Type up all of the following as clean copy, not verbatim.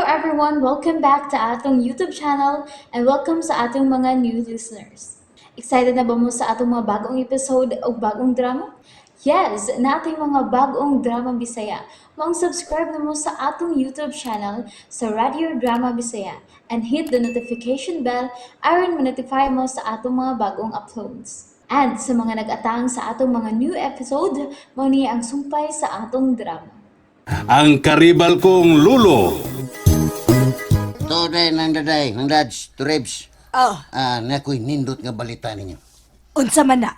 everyone! Welcome back to atong YouTube channel and welcome sa atong mga new listeners. Excited na ba mo sa atong mga bagong episode o bagong drama? Yes, na ating mga bagong drama Bisaya. Mag-subscribe na mo sa atong YouTube channel sa Radio Drama Bisaya and hit the notification bell aron ma-notify mo sa atong mga bagong uploads. And sa mga nag-atang sa atong mga new episode, mo niya ang sumpay sa atong drama. Ang karibal kong lulo. Today nang daday, nang dads, to Rebs. Oh, Nako'y nindot nga balita ninyo. unsa man na?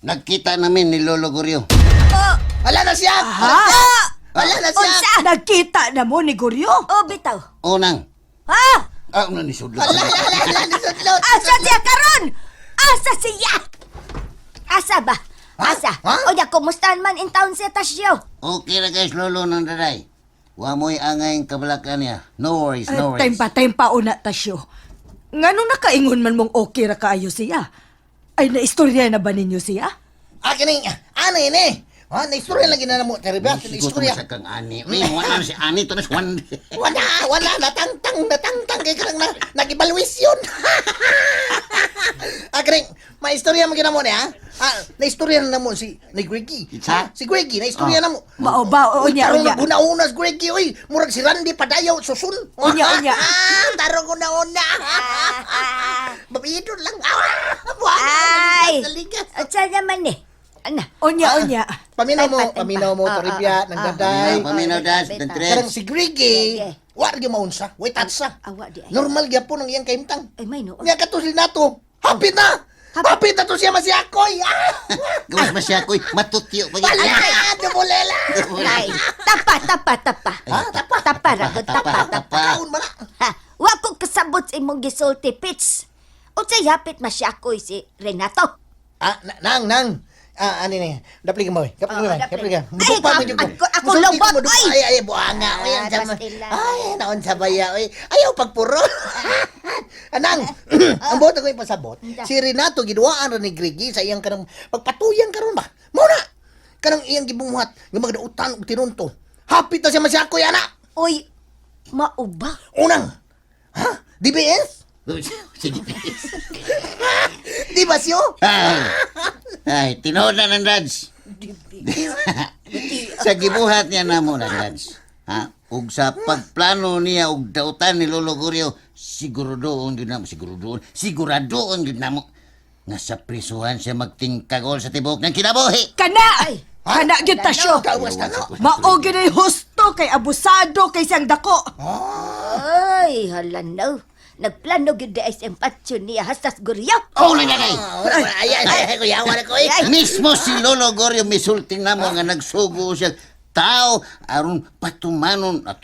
Nagkita namin ni Lolo Goryo. Oh, Wala na siya! ha? Wala na siya! Unsa? Nagkita na mo ni Guryo? Oh, bitaw. Unang, Ha? una ni Sudlo. Wala ni Sudlot! Asa siya karon? Asa siya? Asa ba? Asa? Ha? O ya, kumustahan man in town siya tasyo? Okay na guys, Lolo nang daday. Wa mo'y angay kabalakan niya. No worries, no worries. Time pa una tasyo. Nganong nakaingon man mong okay ra kaayo siya? Ay, naistorya na ba ninyo siya? Kining, ano yun eh? Na-istorya lagi na mo, Terriba. Siguro Na-istorya. sa kang ani. Uy, wala na si Ani, to na si Juan. Wala, natangtang, kay karang nag-evaluate yun. Kining, ma-istorya mo mo niya, na-istorya na mo si Greggy. Isa? Si Greggy, na-istorya na mo. Ba, unya. Una-una si Greggy, uy, murag si Randy padayaw, susun. Unya. Tarong una-una. Babidon lang. Ay! Naligas. At siya naman eh. Ana? Unya. Paminaw mo, Toribia, ng daday. Paminaw, dads, Beta. ng Karang Rebs. si Greggy, Sige. wala gyud maunsa, way tatsa. Awa di ay. Normal gyapon ang iyang kaimtang. Ay, may no. Nya katusil nato. Happy na. Happy na to siya masyakoy. Gawas ba siya ko'y matutyo. Bala na dubulela. Ay, tapa. Tapa, ragot, tapa. Kaon man. Ha, wa ko kasabot sa imong gisulti, Pits. O say hapit masyakoy si Renato. Nang. Ani ni. Dapli ka mo. Dapli ka. Ay, ako lobot, oy! Ay, buanga. Ay, ang sama. Bastila. Ay, naon sa baya. Ay, ayaw pagpuro. Anang, ang buhat ako ipasabot. Si Renato, giduaan rin ni Greggy sa iyang kanang pagpatuyan karon ba? Muna! Kanang iyang gibumuhat, yung mga dautan o tinunto. Hapit na siya masyakoy, anak! Uy, mauba. Unang, DBS? Sige. Di ba siyo? Ay, tinood na ng dads. Sa gibuhat niya na mo ng dads. Ha? Ug sa pagplano niya ug dautan ni Lolo Goryo, siguradoon yun na mo nga sa prisuhan siya magtingkagol sa tibok ng kinabuhi. Kana gyud tasyo. Kawas na no? Mao gyud ay husto kay abusado kay siyang dako. Ay, hala no. Nagplano gyud ay sa empatsyon niya hastas guryo. Oh, nanay! Ay, kuya, wala ko eh. Mismo si Lolo Goryo misulting na mo nga nagsugo siya tao aron patumaron nga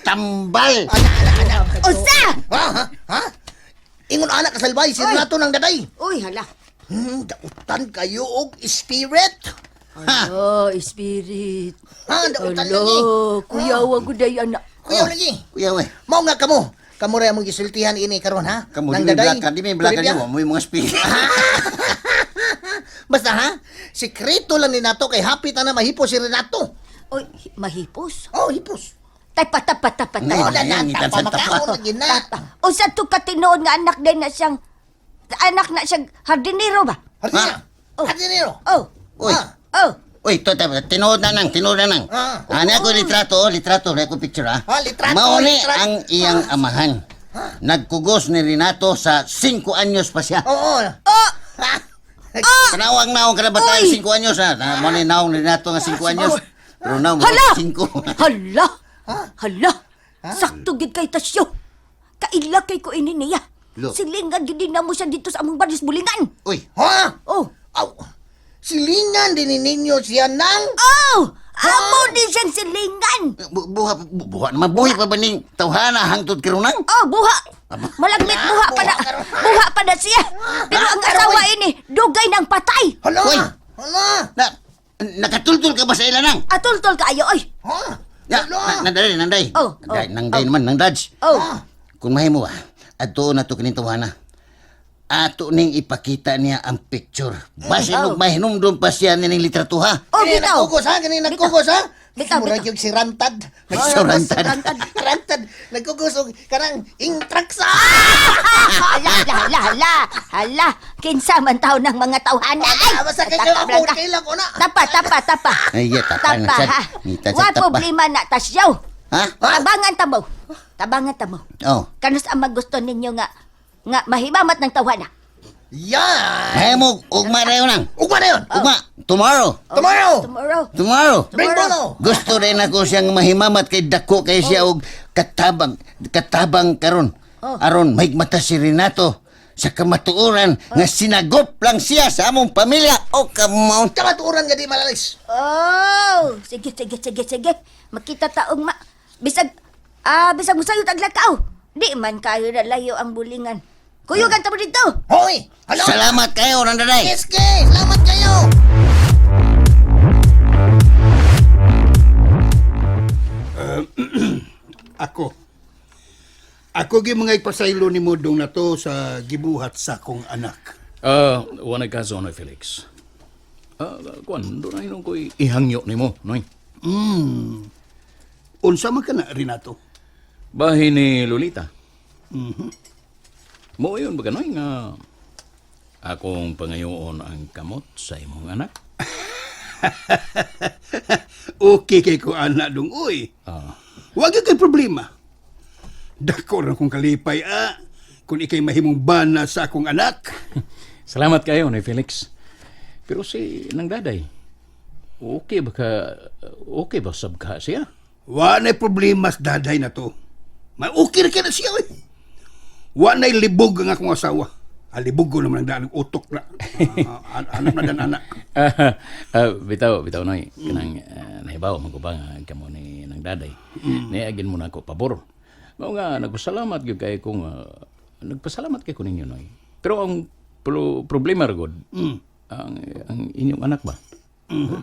tambal. Usa! Ha? Ingon anak kasalbay, si Renato ng daday. Uy, hala. Dautan kayo og spirit. Oh, spirit. Dautan lagi. Kuya, wag day anak. Kuya, lagi. Kuya we, Mao nga kamo. Kamo rin among gisultihan ini karon ha? kamu Nang di may daday. blakan, di may blakan Toribia. niyo, mo yung mga spirit. Basta ha, sikreto lang ni Nato kay hapit na mahipos si Renato. Uy, mahipos. Oh, hipos. Tapa. Oo, yan, itan sa Pamakaon lagi na. O sa to katinoon nga anak din na siyang hardinero ba? Hardinero. Oh. Hardinero. Oh. Uy, Oh. uy, tinood na nang. Ani ako litrato, na ako picture ha. Litrato, Mauni litrato. ang iyang amahan. Nagkugos ni Renato sa 5 anyos pa siya. Oo. Oh. Kanawang naong kanabataan 5 anyos ha. Mo ni naong ni Renato nga 5 anyos. Pero naong Hala! 5. Hala. Sakto gid kay tasyo. Kaila kay ko ini niya. Lo. Silingan gid din na mo siya dito sa among baris bulingan. Uy, Ha? Oh. Aw. Silingan din ninyo siya ng... Oh! Amo din siyang silingan. buha naman buhi pa ba ning tawhana hangtod kirunang? Oh, buha. Malagmit buha pa na siya. Pero ang asawa ini, dugay ng patay. Hala! Uy. Hala! Nakatultul ka ba sa ilanang? Atultol kaayo, oy. Ha? Ya, nanday. Oh, Nangday naman, nang Dodge. Oh. Kung mahimo ato na to kining tawhana. Ato ning ipakita niya ang picture. Basi Oh. mahinumdum pa siya ning litratuha. Oh, Kini bitaw. nagkugos ha? Kini nagkugos ha? Bitaw, Mura bitaw. yung si Rantad. Surantad. Rantad. Nagkugusog karang intraksa. Hala. Kinsa man tao ng mga tawhana. Ay, Basta kay tapa, ako, blanca. kailan ko na. Tapa. Ay, yeah, tapa na Tapa, sad. ha. Ngita sa Wa tapa. problema na, tasyaw. Ha? Tabangan tamo. Oh. Kanus ang magusto ninyo nga mahimamat ng tawhana. Yan. Ay mo, ugma na yun ang. Ugma na yun. Ugma, tomorrow. Tomorrow. Bring Tomorrow. Bono. Gusto rin ako siyang mahimamat kay dako kay siya og katabang karon. Aron mahigmata si Renato sa kamatuoran nga sinagop lang siya sa among pamilya. O kamon. Kamatuuran nga di malalis. Oh, sige. Makita taong bisag mo sayo taglakaw. Di man kayo na layo ang bulingan. Kuyugan tamo dito. Hoy. Hello. Salamat kayo, Randaday. Yes, kay. Salamat kayo. Ako gi mga ipasaylo ni Modong na to sa gibuhat sa akong anak. Wanay kaso, Noy Felix. Kuan, doon na inong ko'y ihangyo ni mo, Noy. Unsa man ka na, Renato? Bahay ni Lolita. Mo yun ba Noy, nga akong pangayoon ang kamot sa imong anak? Okay kay ko anak dong, uy. Huwag yung kay problema. Dako rin akong kalipay, kung ikay mahimong bana sa akong anak. Salamat kayo, Noy Felix. Pero si nang daday, okay ba sabka siya? Wanay problema sa daday na to. May okay na siya, uy. Wanay libog ang akong asawa. Libog ko naman ang daan, utok na. Anak na dan anak. Bitaw, Noy. Kanang nahibaw, magubang kamo ni nang daday. Niagin mo na ako pabor. Mao nga, nagpasalamat gyud kay kung nagpasalamat kay ko ninyo, Noy. Pero ang problema ragod, ang inyong anak ba?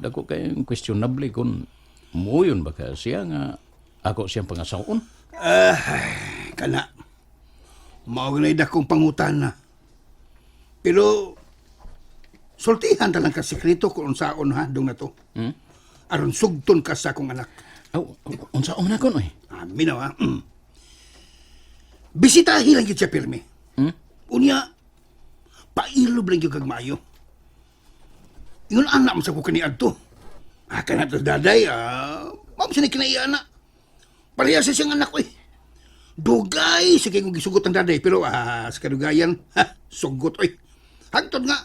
Dako kay questionable kung muyon ba ka siya nga ako siyang pangasawon. Kana. Maunay dakong pangutan na. Pero, sultihan talang ka sekreto kung saon ha, dong na to. Aron sugton ka sa akong anak. Unsaon na ko, Noy? Minaw ha. Bisitahin lang yun siya pirmi. Unya, pailob lang yung kagmayo. Ingon anak mo sa kukaniad to. Kanat sa daday, ma'am siya na kinaiya na. Parehas siyang anak ko eh. Dugay, sige kong gisugot ang daday. Pero sa kadugayan, sugot oy. Hagtod nga,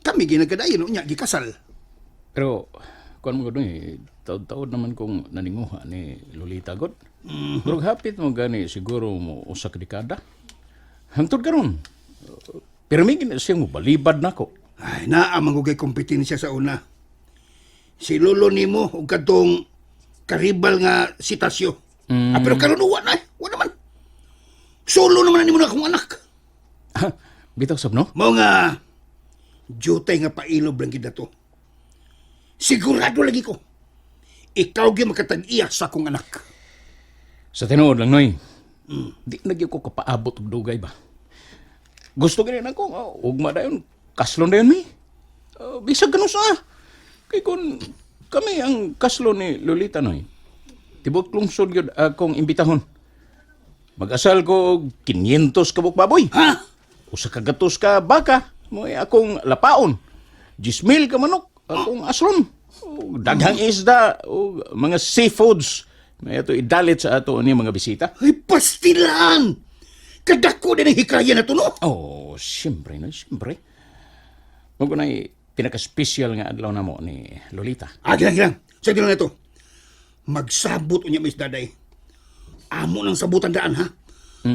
kami ginagadayan, unya, gikasal. Pero, kuan mo Noy, taod-taod naman kong naninguha ni Lolita God. Pero hapit mo gani siguro mo usa ka dekada. Hangtod karon. Pero may siyang balibad nako. Ay, naamang ko kay kompetensya sa una. Si lolo nimo ug kadtong karibal nga si Tasyo. Pero karon uwa na, uwa naman. Solo naman nimo na akong anak. Bitaw sab no? Mao nga jutay nga pailob lang gid to. Sigurado lagi ko. Ikaw gyud makatag-iya sa akong anak. Sa tinuod lang Noy. Di na gyud ko kapaabot og dugay ba. Gusto gani nako, ugma dayon, kaslon dayon mi. Bisag kanus Kay kun kami ang kaslo ni Lolita Noy. Tibok lungsod gyud akong imbitahon. Mag-asal ko og 500 ka baboy. Ha? Usa ka gatos ka baka, mo'y akong lapaon. 10,000 ka manok, akong aslon. Daghang isda, o mga seafoods. May ito idalit sa ato ni mga bisita. Ay, pastilan! Kadako din ang hikaya na to, no? Oh, siyempre na, siyempre. Magunay, pinaka-special nga adlaw na mo ni Lolita. Gilang. Sa lang ito. Magsabot unya Miss Daday. Amo nang sabutan daan, ha?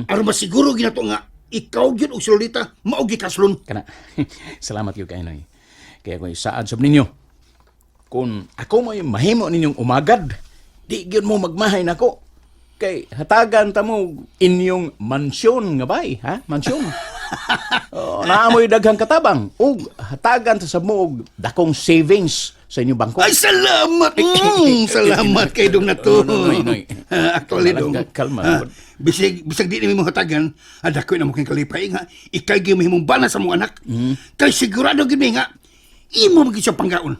Aron masiguro ginato nga ikaw gyud og si Lolita maugi kaslon. Kana, salamat yun kayo, Noy. Kaya ko isaad sab ninyo. Kung ako mo yung mahimo ninyong umagad, di gyud mo magmahay nako. Kay hatagan ta mo inyong mansyon nga bay, ha? Mansyon. Naamoy daghang katabang. Ug hatagan ta sa mo og dakong savings sa inyong bangko. Ay, salamat! Salamat kay dong na to. Noy. Actually, dong. Kalma. Bisag di namin mo hatagan, adako na mo kayong kalipay nga, ikay gyud mahimong bana sa mong anak. Kay sigurado gyud nga, imo maging siya panggaon.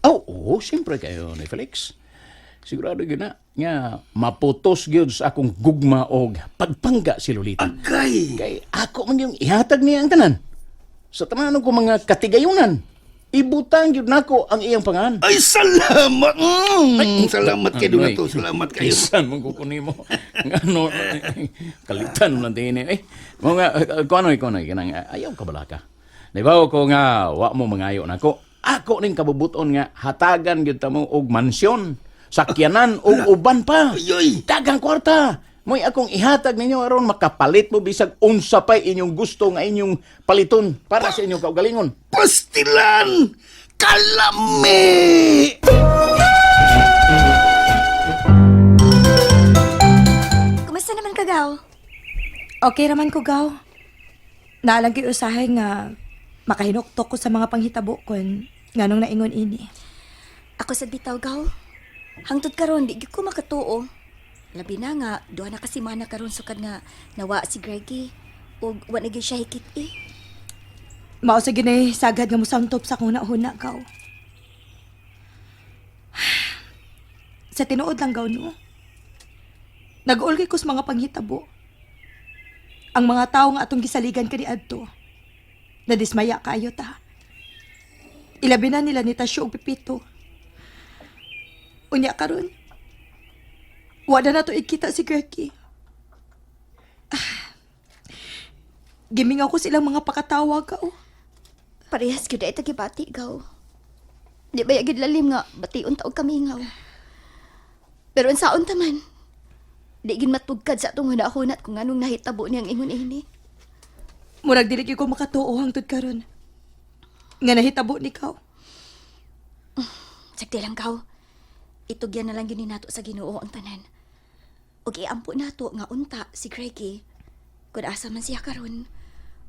Oh, siyempre kayo ni Felix. Sigurado gyud na nga maputos gyud sa akong gugma og pagpangga si Lolita. Agay! Kay ako man yung ihatag niya ang tanan. Sa tanan ko mga katigayunan, ibutang gyud nako ang iyang pangalan. Ay, salamat! Salamat kayo doon to. Salamat kayo. Isan mo kukunin mo. Ano, kalitan mo lang din eh. Mga, kung ano, kanang, ayaw ka bala ka. Diba ko nga, wa mo mangayo na ko. Ako ning kabubuton nga, hatagan gyud ta mo og mansyon, sakyanan, og uban pa. Ayoy! Dagang kwarta. Mo'y akong ihatag ninyo aron makapalit mo bisag unsa pa'y inyong gusto nga inyong paliton para sa inyong kaugalingon. Pastilan! Kalami! Kumusta naman ka, Gaw? Okay raman ko, Gaw. Naalang kayo usahay nga makahinuktok ko sa mga panghitabo kon nganong naingon ini. Ako sa bitaw, Gaw. Hangtod karon di gyud ko makatuo. Labi na nga, duha na kasi mana karon sukad nga nawa si Greggy. O wa na gyud siya hikit eh. Mao sa ginay sagad nga musangtop sa kuna-huna, Gaw. Sa tinuod lang, Gaw, no? Nag-ulgay ko sa mga panghitabo. Ang mga tao nga atong gisaligan kani adto. Nadismaya kayo ta. Ilabi na nila ni Tasyo og Pipito. Unya karon. Wala na to ikita si Greggy. Gimingaw ko silang mga pakatawa, Gaw. Parehas gyud ay tagibati, Gaw. Di ba yagid lalim nga bation taog kami ngaw. Pero unsaon taman? Di gid matugkad sa atong hunahunat kung anong nahitabo niyang ingon ini. Murag dili gyud ko makatuo hangtod karon. Nga nahitabo ni Gaw. Sagdi lang, Gaw. Itugyan na lang yun ni nato sa Ginoo ang tanan. Og iampo nato nga unta si Greggy. Kung asa man siya karon,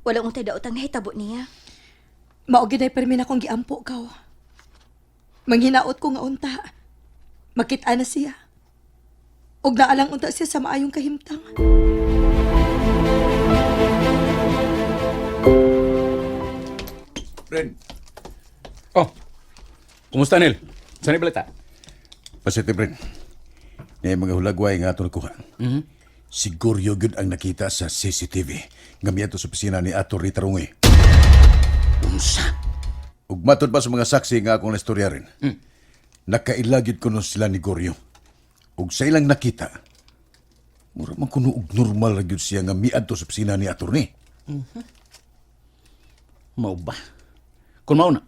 walang untay daot ang nahitabo niya. Mao gyud ay permi na kong giampo, Gaw. Manghinaot ko nga unta. Makita na siya. Og naalang unta siya sa maayong kahimtang. Ren. Oh, kumusta, Nel? Saan yung balita? Pasete, Bren. May mga hulagway nga ito nakuha. Siguro yun ang nakita sa CCTV. Ngamiyato sa opisina ni Ato Rita Rungi. Unsa? Ug matod pa sa mga saksi nga akong nastorya rin. Nakailagid ko nun sila ni Goryo. Ug sa ilang nakita, mura man kuno og normal ra gyud siya nga miadto sa opisina ni Ato ni. Mao ba? Kung mao na,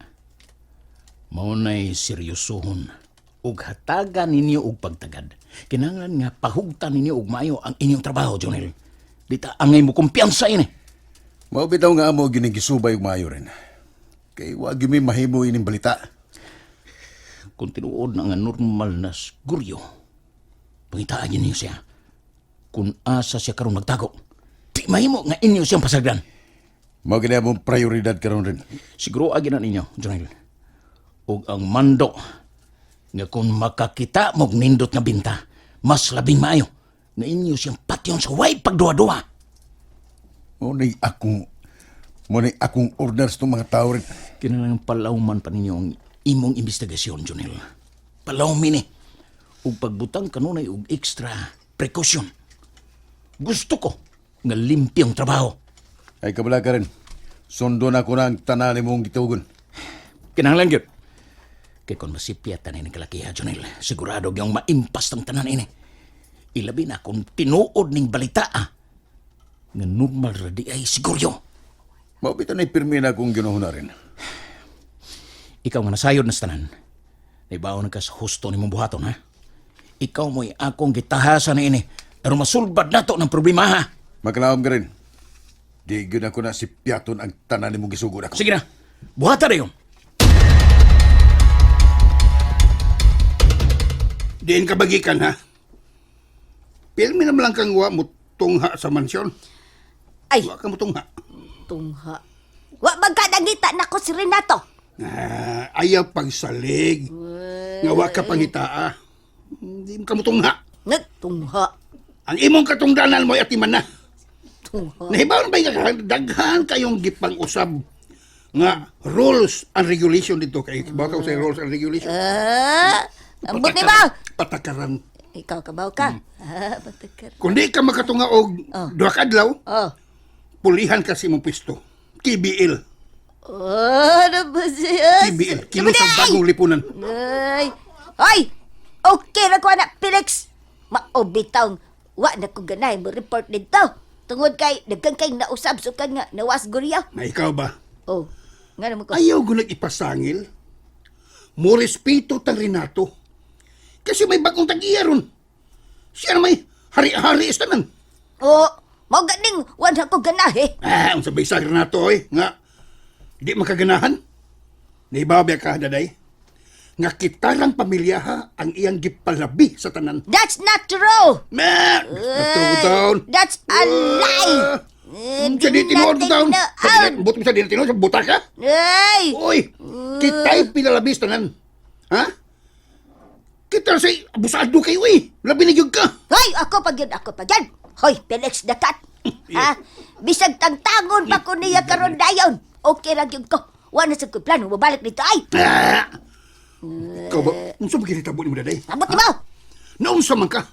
mao na'y seryosohon ug hatagan ninyo og pagtagad. Kinahanglan nga pahugtan ninyo og maayo ang inyong trabaho, Jonel. Dita angay mo kumpiyansa ini. Mao bitaw nga amo ginigisubay og maayo rin. Kay wa gyud mi mahimo ining balita. Kung tinuod na nga normal na guryo, pangitaan ninyo siya. Kung asa siya karon nagtago, di mahimo nga inyo siyang pasagdan. Mao gini among prioridad karon rin. Siguro agin na ninyo, Jonel. Ug ang mando nga kung makakita mong nindot na binta, mas labing maayo na inyo siyang patyon sa way pagduwa-duwa. Mo nay akong orders tong mga tao rin. Kinalang palawman pa ninyo ang imong investigasyon, Jonel. Palawmin eh. Ug pagbutang kanunay og extra precaution. Gusto ko nga limpyong trabaho. Ay kabala ka rin. Sundo na ko na ang tanan mong gitugon. Kinahanglan gyud. Kay kung masipyat tanan ng kalakiha, Jonel, sigurado yung maimpas ng tanan ini. Ilabi na kung tinuod ning balita nga normal ra di ay siguryo. Mabita na ipirmi na akong ginuhuna rin. Ikaw nga nasayod na sa tanan. Naibaw na ka sa husto ni mong buhaton, ha? Ikaw mo'y akong gitahasan na ini. Pero masulbad na to ng problema, ha? Magkalaom ka rin. Di yun ako na si Piaton ang tanan mong gisugod ako. Sige na, buhatan na yun. Diin ka bagikan, ha? Pilmi naman lang kang wa mo tungha sa mansyon. Ay, Wa ka mo tungha. tungha. Wa magkadangita na ko si Renato. Ayaw pagsalig. Nga wa ka pangitaa. Hindi ka mo tungha. Nagtungha. Ang imong katungdanan mo atiman na. Tungha. Nahibaw na ba yung daghan kayong gipang usab nga rules and regulation dito kay baka sa rules and regulation. Ambot ni ba? Patakaran. Ikaw kabaw ka. Patakar. Kung di ka makatunga og duha ka adlaw, Oh. pulihan ka sa imong pwesto. KBL. Ano ba siya? KBL. Kilo sa bagong lipunan. Ay! Ay! Okay na ko anak, Felix! Maobitaw, wa na ko ganay mo report dito. Tungod kay, nagkang kay nausab so nga, nawas gurya. Na ikaw ba? Oh, nga naman ko. Ayaw ko ipasangil. Mo respeto tang Renato. Kasi may bagong tag-iya ron. Siya na may hari-hari istanan. Oh, mau ganing, wa na ko ganahe. Ang sabay sa Renato nga, di makaganahan. Naibabya ka, daday. Nga kitarang pamilyaha ang iyang gipalabi sa tanan. That's not true! Natawag That's a lie! Sa di tinuod ko taon. Tinaan. Buto mo sa di tinuod, sa buta ka. Ay! Uy, kita'y pinalabis tanan. Ha? Kita sa abusado kayo eh. Labi na yun ka. Hoy, ako pa yan. Hoy, Felix Dakat. Ha? Bisag tangtangon pa ko niya karon dayon. Okay lang yun ko. Wala sa ko plano, mabalik dito ay. Ikaw ba? Unsa ba kinitabo ni mo, daday? Abot ni mo! Naunsa man ka?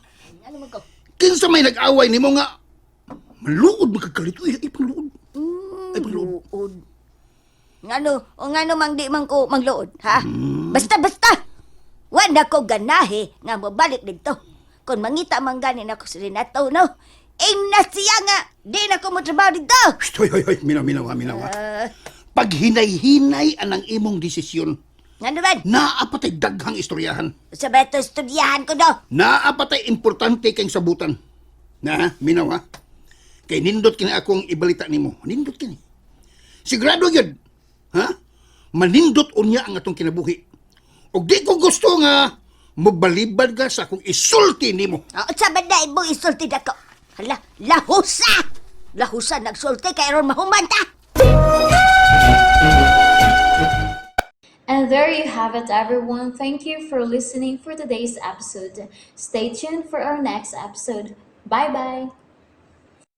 Ano man ko? Kinsa may nag-away ni mo nga. Maluod magkagalit. Uy, ay pangluod. Ay pangluod. Luod. Ngano mang di man ko mangluod, ha? Basta! Wala ko ganahe nga mabalik dito. Kung mangita man ganin ako sa Renato, no? Na siya nga, di na ko mo trabaho dito. Hoy. Minaw ha. Pag hinay-hinay anang imong desisyon, Nga naman, naapatay daghang istoryahan. sa beto estudyahan ko do. Naapatay importante kayong sabutan. Na, minaw ha? Kay nindot kini akong ibalita nimo. Nindot kini. Sigurado yun. Ha? Manindot unya ang atong kinabuhi. Og di ko gusto nga mabalibad ka sa akong isulti nimo. Sa banda mo isulti na ko. Hala, lahusa! Lahusa nagsulti kay ron mahumanta. And there you have it, everyone. Thank you for listening for today's episode. Stay tuned for our next episode. Bye bye.